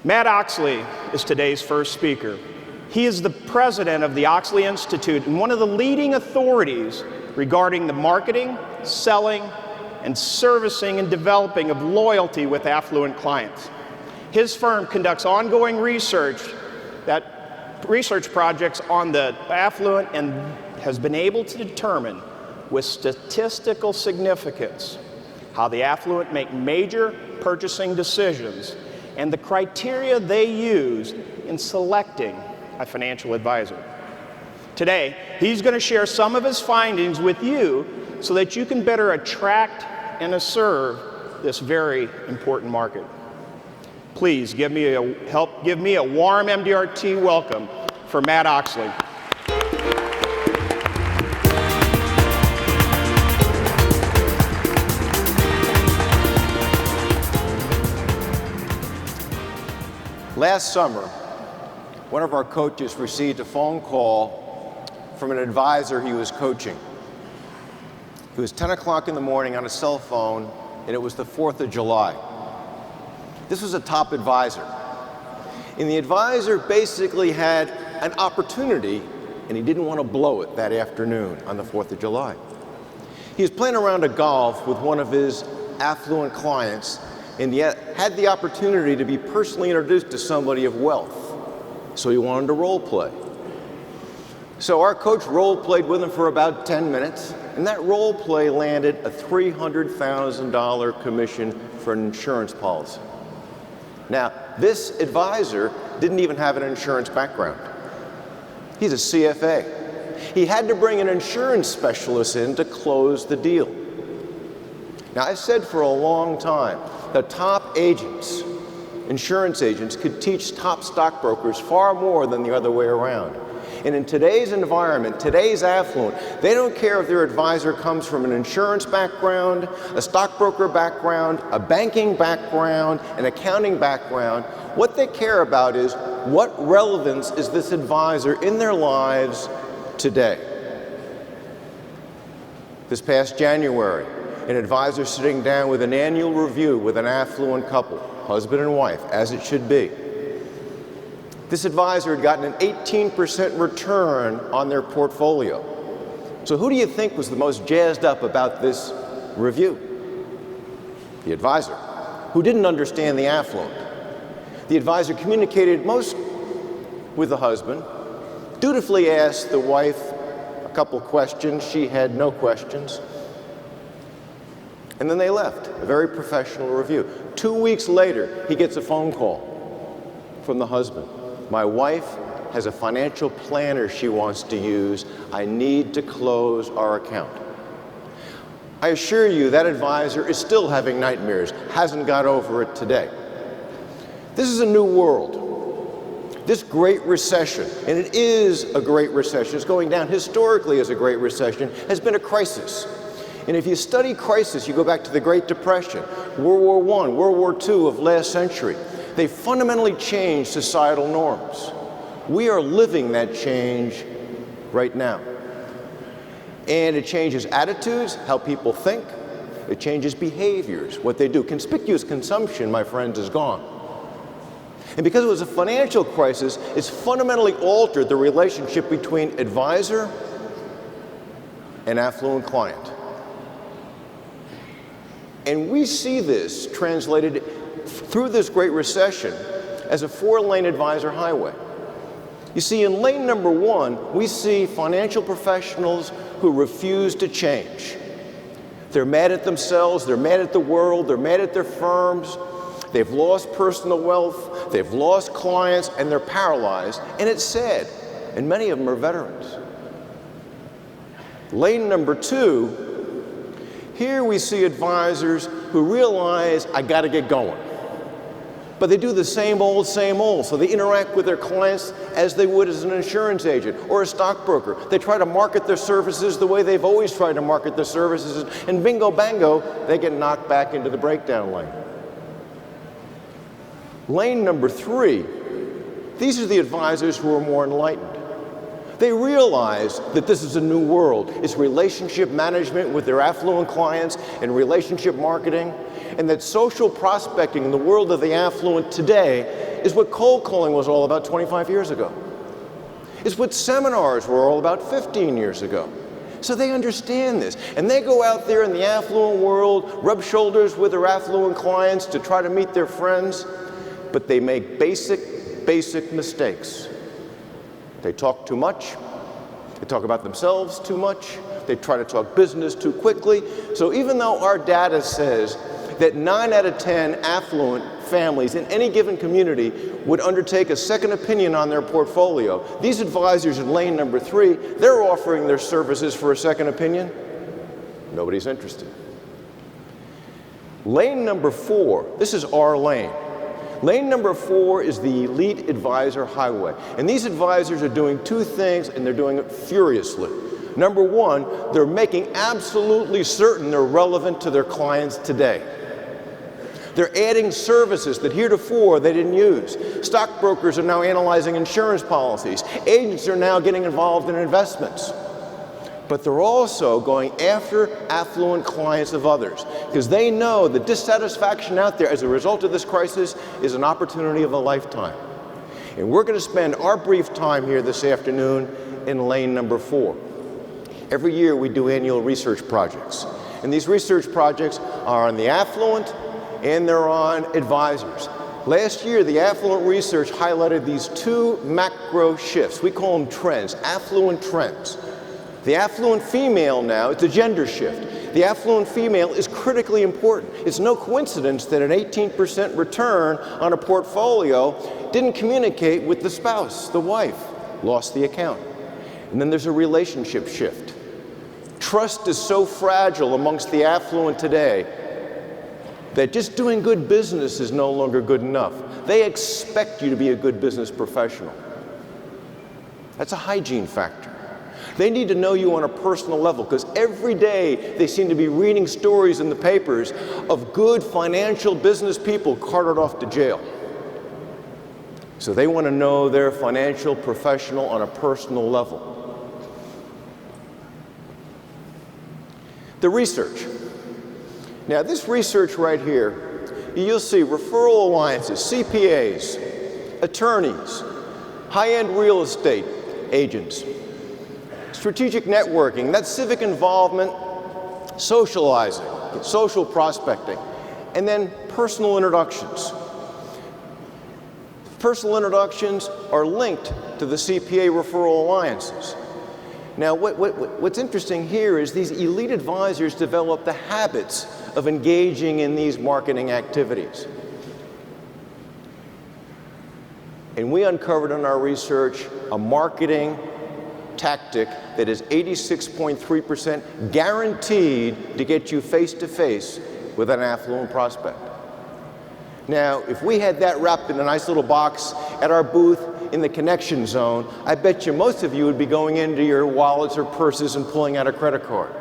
Matt Oechsli is today's first speaker. He is the president of the Oechsli Institute and one of the leading authorities regarding the marketing, selling, and servicing and developing of loyalty with affluent clients. His firm conducts ongoing research projects on the affluent and has been able to determine with statistical significance how the affluent make major purchasing decisions and the criteria they use in selecting a financial advisor. Today, he's going to share some of his findings with you so that you can better attract and serve this very important market. Please give me a warm MDRT welcome for Matt Oechsli. Last summer, one of our coaches received a phone call from an advisor he was coaching. It was 10 o'clock in the morning on a cell phone, and it was the 4th of July. This was a top advisor. And the advisor basically had an opportunity, and he didn't want to blow it that afternoon on the 4th of July. He was playing around a golf with one of his affluent clients, and yet had the opportunity to be personally introduced to somebody of wealth. So he wanted to role play. So our coach role played with him for about 10 minutes, and that role play landed a $300,000 commission for an insurance policy. Now, this advisor didn't even have an insurance background. He's a CFA. He had to bring an insurance specialist in to close the deal. Now, I've said for a long time, the top agents, insurance agents, could teach top stockbrokers far more than the other way around. And in today's environment, today's affluent, they don't care if their advisor comes from an insurance background, a stockbroker background, a banking background, an accounting background. What they care about is what relevance is this advisor in their lives today. This past January, an advisor sitting down with an annual review with an affluent couple, husband and wife, as it should be. This advisor had gotten an 18% return on their portfolio. So who do you think was the most jazzed up about this review? The advisor, who didn't understand the affluent. The advisor communicated most with the husband, dutifully asked the wife a couple questions. She had no questions. And then they left, a very professional review. 2 weeks later, he gets a phone call from the husband. My wife has a financial planner she wants to use. I need to close our account. I assure you that advisor is still having nightmares, hasn't got over it today. This is a new world. This Great Recession, and it is a Great Recession, it's going down historically as a Great Recession, has been a crisis. And if you study crisis, you go back to the Great Depression, World War I, World War II of last century. They fundamentally changed societal norms. We are living that change right now. And it changes attitudes, how people think. It changes behaviors, what they do. Conspicuous consumption, my friends, is gone. And because it was a financial crisis, it's fundamentally altered the relationship between advisor and affluent client. And we see this translated through this Great Recession as a 4-lane advisor highway. You see, in lane number 1, we see financial professionals who refuse to change. They're mad at themselves, they're mad at the world, they're mad at their firms, they've lost personal wealth, they've lost clients, and they're paralyzed, and it's sad. And many of them are veterans. Lane number 2, here we see advisors who realize, I got to get going. But they do the same old, so they interact with their clients as they would as an insurance agent or a stockbroker. They try to market their services the way they've always tried to market their services, and bingo bango, they get knocked back into the breakdown lane. Lane number 3, these are the advisors who are more enlightened. They realize that this is a new world. It's relationship management with their affluent clients and relationship marketing, and that social prospecting in the world of the affluent today is what cold calling was all about 25 years ago. It's what seminars were all about 15 years ago. So they understand this. And they go out there in the affluent world, rub shoulders with their affluent clients to try to meet their friends, but they make basic mistakes. They talk too much. They talk about themselves too much. They try to talk business too quickly. So even though our data says that 9 out of 10 affluent families in any given community would undertake a second opinion on their portfolio, these advisors in lane number 3, they're offering their services for a second opinion. Nobody's interested. Lane number 4, this is our lane. Lane number 4 is the elite advisor highway. And these advisors are doing 2 things, and they're doing it furiously. Number 1, they're making absolutely certain they're relevant to their clients today. They're adding services that heretofore they didn't use. Stockbrokers are now analyzing insurance policies. Agents are now getting involved in investments. But they're also going after affluent clients of others because they know the dissatisfaction out there as a result of this crisis is an opportunity of a lifetime. And we're going to spend our brief time here this afternoon in lane number 4. Every year we do annual research projects. And these research projects are on the affluent and they're on advisors. Last year, the affluent research highlighted these 2 macro shifts. We call them trends, affluent trends. The affluent female now, it's a gender shift. The affluent female is critically important. It's no coincidence that an 18% return on a portfolio didn't communicate with the spouse, the wife, lost the account. And then there's a relationship shift. Trust is so fragile amongst the affluent today that just doing good business is no longer good enough. They expect you to be a good business professional. That's a hygiene factor. They need to know you on a personal level because every day they seem to be reading stories in the papers of good financial business people carted off to jail. So they want to know their financial professional on a personal level. The research. Now, this research right here, you'll see referral alliances, CPAs, attorneys, high-end real estate agents, strategic networking, that's civic involvement, socializing, social prospecting, and then personal introductions. Personal introductions are linked to the CPA referral alliances. Now, what's interesting here is these elite advisors develop the habits of engaging in these marketing activities. And we uncovered in our research a marketing tactic that is 86.3% guaranteed to get you face-to-face with an affluent prospect. Now, if we had that wrapped in a nice little box at our booth in the connection zone, I bet you most of you would be going into your wallets or purses and pulling out a credit card.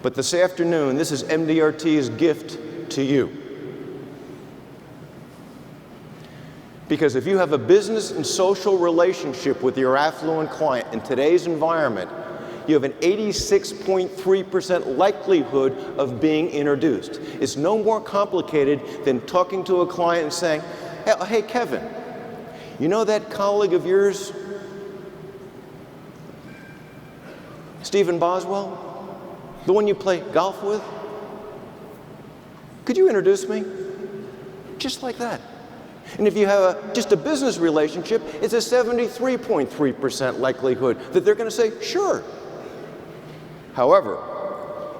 But this afternoon, this is MDRT's gift to you. Because if you have a business and social relationship with your affluent client in today's environment, you have an 86.3% likelihood of being introduced. It's no more complicated than talking to a client and saying, hey, Kevin, you know that colleague of yours, Stephen Boswell? The one you play golf with? Could you introduce me? Just like that. And if you have just a business relationship, it's a 73.3% likelihood that they're going to say, sure. However,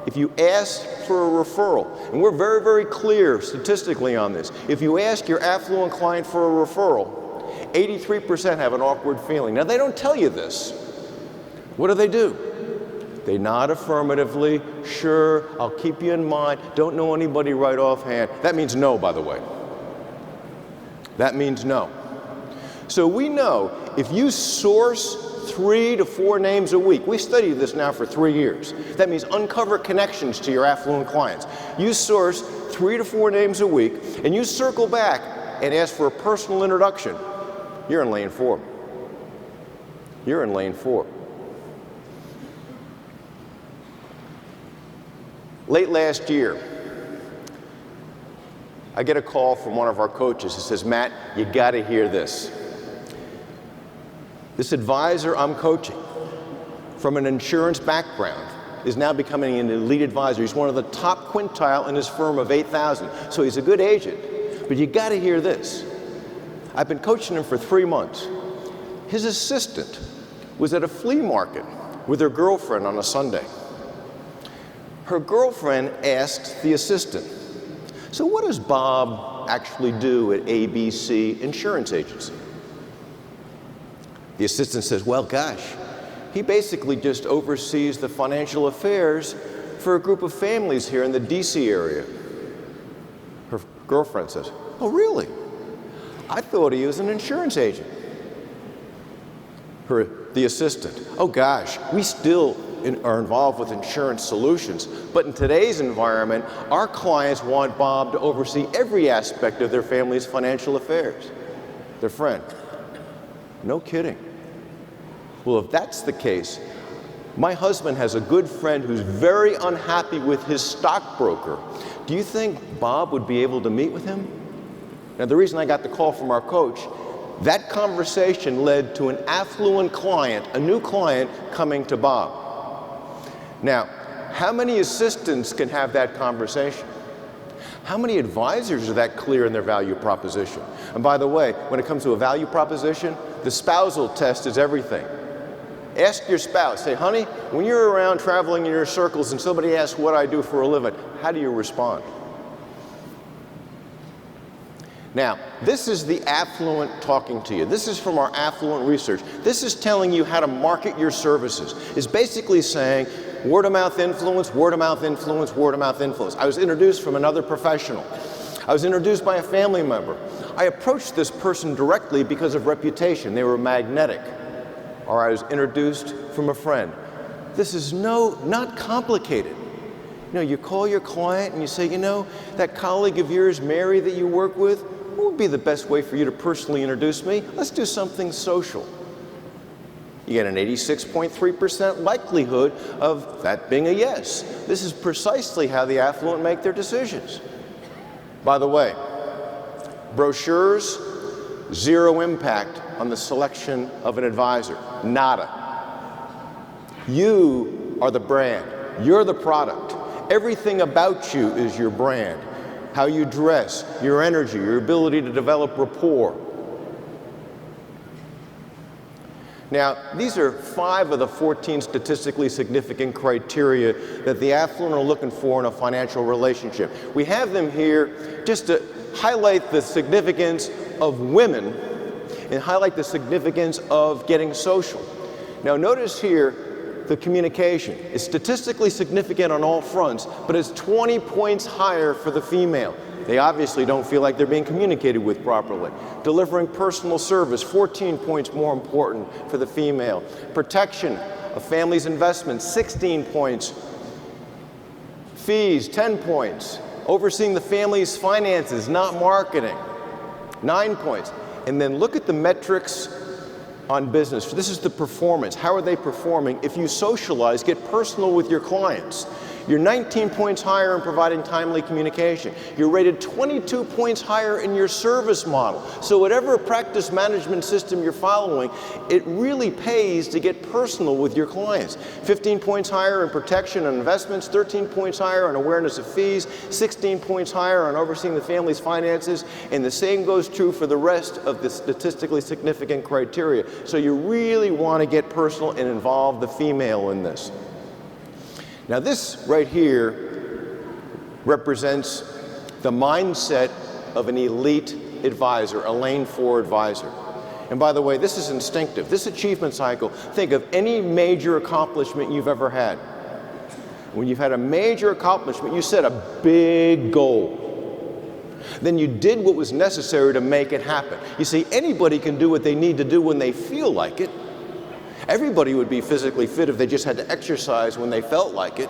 if you ask for a referral, and we're very, very clear statistically on this, if you ask your affluent client for a referral, 83% have an awkward feeling. Now, they don't tell you this. What do? They nod affirmatively, sure, I'll keep you in mind, don't know anybody right offhand. That means no, by the way. That means no. So we know if you source 3 to 4 names a week, we studied this now for 3 years. That means uncover connections to your affluent clients. You source 3 to 4 names a week, and you circle back and ask for a personal introduction. You're in lane 4. You're in lane 4. Late last year, I get a call from one of our coaches who says, Matt, you got to hear this. This advisor I'm coaching from an insurance background is now becoming an elite advisor. He's one of the top quintile in his firm of 8,000. So he's a good agent. But you got to hear this. I've been coaching him for 3 months. His assistant was at a flea market with her girlfriend on a Sunday. Her girlfriend asked the assistant, so what does Bob actually do at ABC Insurance Agency? The assistant says, well, gosh, he basically just oversees the financial affairs for a group of families here in the DC area. Her girlfriend says, oh, really? I thought he was an insurance agent. The assistant, oh gosh, we still are involved with insurance solutions, but in today's environment, our clients want Bob to oversee every aspect of their family's financial affairs. Their friend, no kidding. Well, if that's the case, my husband has a good friend who's very unhappy with his stockbroker. Do you think Bob would be able to meet with him? Now, the reason I got the call from our coach, that conversation led to an affluent client, a new client coming to Bob. Now, how many assistants can have that conversation? How many advisors are that clear in their value proposition? And by the way, when it comes to a value proposition, the spousal test is everything. Ask your spouse, say, honey, when you're around traveling in your circles and somebody asks what I do for a living, how do you respond? Now, this is the affluent talking to you. This is from our affluent research. This is telling you how to market your services. It's basically saying word of mouth influence, word of mouth influence, word of mouth influence. I was introduced from another professional. I was introduced by a family member. I approached this person directly because of reputation. They were magnetic. Or I was introduced from a friend. This is not complicated. You know, you call your client and you say, you know, that colleague of yours, Mary, that you work with, what would be the best way for you to personally introduce me? Let's do something social. You get an 86.3% likelihood of that being a yes. This is precisely how the affluent make their decisions. By the way, brochures, zero impact on the selection of an advisor. Nada. You are the brand. You're the product. Everything about you is your brand. How you dress, your energy, your ability to develop rapport. Now, these are 5 of the 14 statistically significant criteria that the affluent are looking for in a financial relationship. We have them here just to highlight the significance of women and highlight the significance of getting social. Now, notice here the communication is statistically significant on all fronts, but it's 20 points higher for the female. They obviously don't feel like they're being communicated with properly. Delivering personal service, 14 points more important for the female. Protection of family's investments, 16 points. Fees, 10 points. Overseeing the family's finances, not marketing, 9 points. And then look at the metrics on business. This is the performance. How are they performing? If you socialize, get personal with your clients. You're 19 points higher in providing timely communication. You're rated 22 points higher in your service model. So whatever practice management system you're following, it really pays to get personal with your clients. 15 points higher in protection and investments, 13 points higher on awareness of fees, 16 points higher on overseeing the family's finances, and the same goes true for the rest of the statistically significant criteria. So you really want to get personal and involve the female in this. Now this right here represents the mindset of an elite advisor, a lane 4 advisor. And by the way, this is instinctive. This achievement cycle, think of any major accomplishment you've ever had. When you've had a major accomplishment, you set a big goal. Then you did what was necessary to make it happen. You see, anybody can do what they need to do when they feel like it. Everybody would be physically fit if they just had to exercise when they felt like it.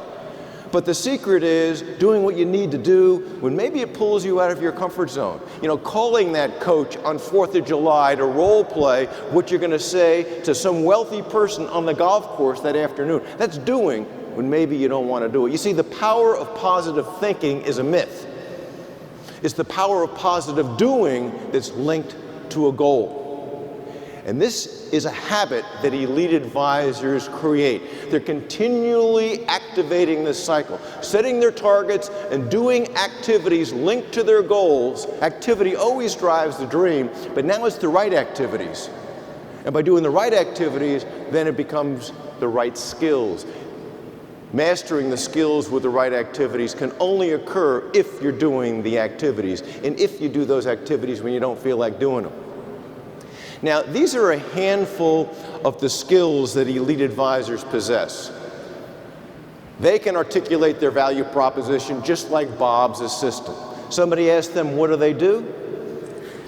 But the secret is doing what you need to do when maybe it pulls you out of your comfort zone. You know, calling that coach on 4th of July to role play what you're going to say to some wealthy person on the golf course that afternoon. That's doing when maybe you don't want to do it. You see, the power of positive thinking is a myth. It's the power of positive doing that's linked to a goal. And this is a habit that elite advisors create. They're continually activating this cycle, setting their targets and doing activities linked to their goals. Activity always drives the dream, but now it's the right activities. And by doing the right activities, then it becomes the right skills. Mastering the skills with the right activities can only occur if you're doing the activities, and if you do those activities when you don't feel like doing them. Now, these are a handful of the skills that elite advisors possess. They can articulate their value proposition just like Bob's assistant. Somebody asks them, what do?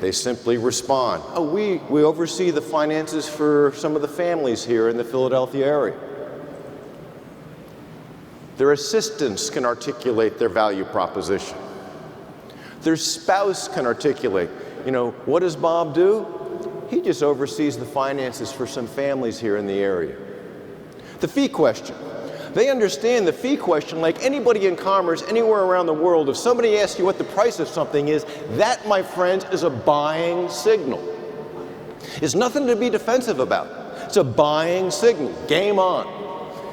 They simply respond, oh, we oversee the finances for some of the families here in the Philadelphia area. Their assistants can articulate their value proposition. Their spouse can articulate, what does Bob do? He just oversees the finances for some families here in the area. The fee question. They understand the fee question like anybody in commerce anywhere around the world. If somebody asks you what the price of something is, that, my friends, is a buying signal. It's nothing to be defensive about. It's a buying signal. Game on.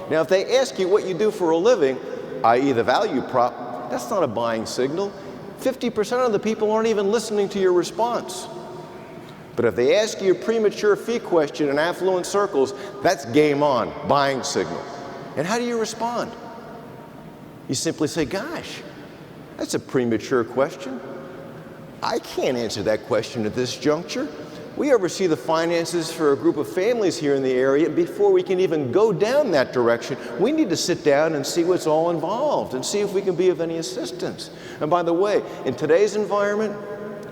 Now, if they ask you what you do for a living, i.e. the value prop, that's not a buying signal. 50% of the people aren't even listening to your response. But if they ask you a premature fee question in affluent circles, that's game on, buying signal. And how do you respond? You simply say, gosh, that's a premature question. I can't answer that question at this juncture. We oversee the finances for a group of families here in the area. Before we can even go down that direction, we need to sit down and see what's all involved and see if we can be of any assistance. And by the way, in today's environment,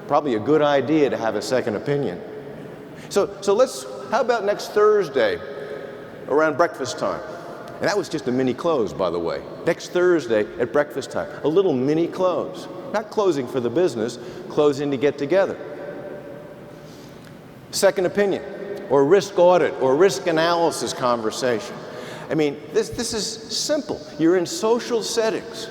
probably a good idea to have a second opinion. So how about next Thursday around breakfast time? And that was just a mini close, by the way. Next Thursday at breakfast time, a little mini close. Not closing for the business, closing to get together. Second opinion, or risk audit, or risk analysis conversation. I mean, this is simple. You're in social settings.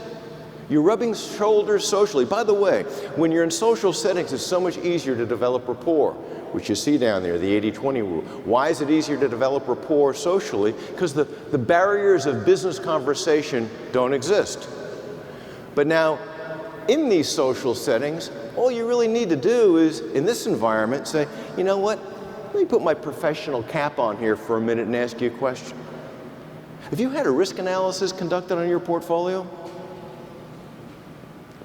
You're rubbing shoulders socially. By the way, when you're in social settings, it's so much easier to develop rapport, which you see down there, the 80-20 rule. Why is it easier to develop rapport socially? Because the barriers of business conversation don't exist. But now, in these social settings, all you really need to do is, in this environment, say, you know what? Let me put my professional cap on here for a minute and ask you a question. Have you had a risk analysis conducted on your portfolio?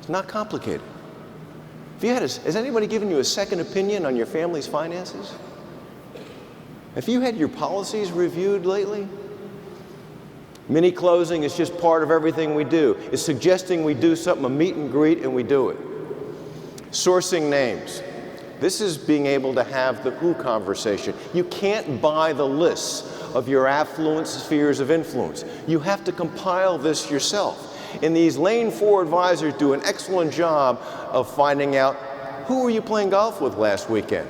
Not complicated. Has anybody given you a second opinion on your family's finances? Have you had your policies reviewed lately? Mini closing is just part of everything we do. It's suggesting we do something, a meet and greet, and we do it. Sourcing names. This is being able to have the who conversation. You can't buy the lists of your affluent spheres of influence. You have to compile this yourself. And these Lane 4 advisors do an excellent job of finding out, who were you playing golf with last weekend?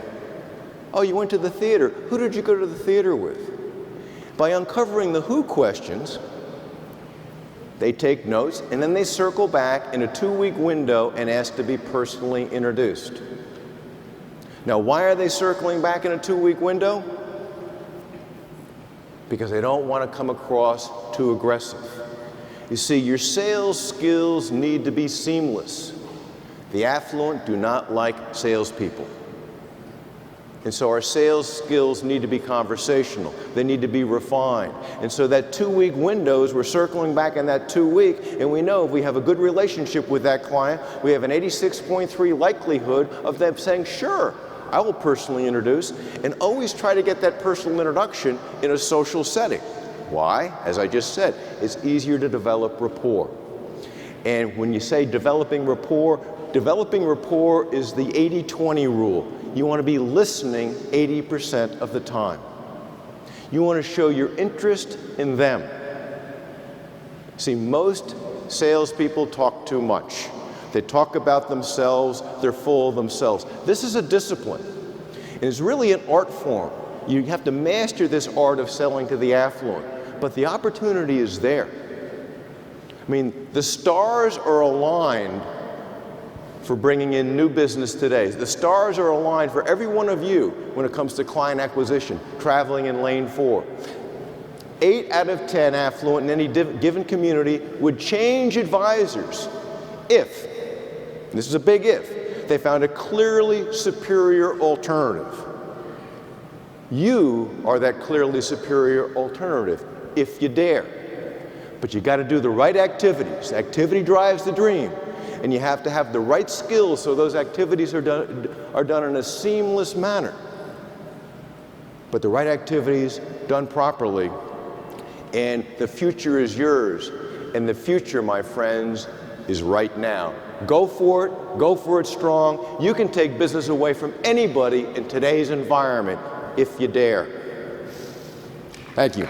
Oh, you went to the theater. Who did you go to the theater with? By uncovering the who questions, they take notes, and then they circle back in a 2-week window and ask to be personally introduced. Now, why are they circling back in a 2-week window? Because they don't want to come across too aggressive. You see, your sales skills need to be seamless. The affluent do not like salespeople. And so our sales skills need to be conversational. They need to be refined. And so that 2-week windows, we're circling back in that 2-week, and we know if we have a good relationship with that client, we have an 86.3 likelihood of them saying, sure, I will personally introduce, and always try to get that personal introduction in a social setting. Why? As I just said, it's easier to develop rapport. And when you say developing rapport is the 80-20 rule. You want to be listening 80% of the time. You want to show your interest in them. See, most salespeople talk too much. They talk about themselves, they're full of themselves. This is a discipline. And it's really an art form. You have to master this art of selling to the affluent. But the opportunity is there. I mean, the stars are aligned for bringing in new business today. The stars are aligned for every one of you when it comes to client acquisition, traveling in lane 4. 8 out of 10 affluent in any given community would change advisors if, and this is a big if, they found a clearly superior alternative. You are that clearly superior alternative, if you dare. But you got to do the right activities. Activity drives the dream. And you have to have the right skills so those activities are done in a seamless manner. But the right activities done properly, and the future is yours. And the future, my friends, is right now. Go for it strong. You can take business away from anybody in today's environment if you dare. Thank you.